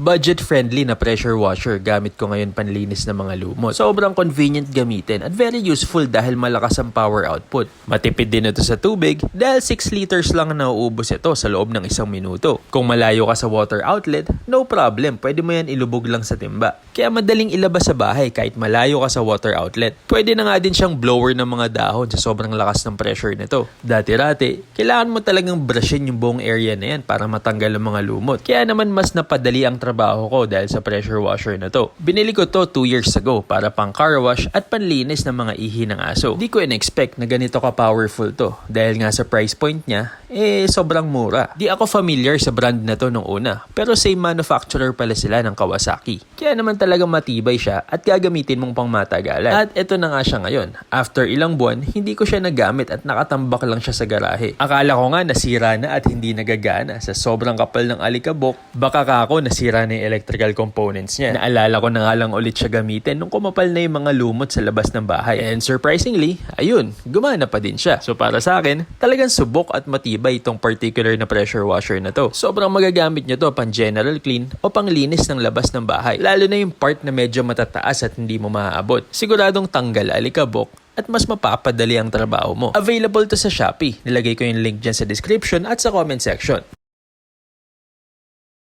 Budget-friendly na pressure washer gamit ko ngayon panlinis ng mga lumot. Sobrang convenient gamitin at very useful dahil malakas ang power output. Matipid din ito sa tubig dahil 6 liters lang ang nauubos ito sa loob ng 1 minuto. Kung malayo ka sa water outlet, no problem, pwede mo yan ilubog lang sa timba. Kaya madaling ilabas sa bahay kahit malayo ka sa water outlet. Pwede na nga din siyang blower ng mga dahon sa sobrang lakas ng pressure nito. Dati-rati, kailangan mo talagang brushin yung buong area na yan para matanggal ang mga lumot. Kaya naman mas napadali ang trabaho ko dahil sa pressure washer na to. Binili ko to 2 years ago para pang car wash at panlinis ng mga ihi ng aso. Di ko in-expect na ganito ka powerful to dahil nga sa price point niya, sobrang mura. Di ako familiar sa brand na to nung una, pero same manufacturer pala sila ng Kawasaki. Kaya naman talagang matibay siya at gagamitin mong pang matagalan. At ito na nga siya ngayon. After ilang buwan, hindi ko siya nagamit at nakatambak lang siya sa garahe. Akala ko nga nasira na at hindi nagagana sa sobrang kapal ng alikabok. Baka ako nasira na yung electrical components niya. Naalala ko na nga lang ulit siya gamitin nung kumapal na yung mga lumot sa labas ng bahay. And surprisingly, ayun, gumana pa din siya. So para sa akin, talagang subok at matibay itong particular na pressure washer na to. Sobrang magagamit nyo to pang general clean o pang linis ng labas ng bahay. Lalo na yung part na medyo matataas at hindi mo maaabot. Siguradong tanggal alikabok at mas mapapadali ang trabaho mo. Available to sa Shopee. Nilagay ko yung link dyan sa description at sa comment section.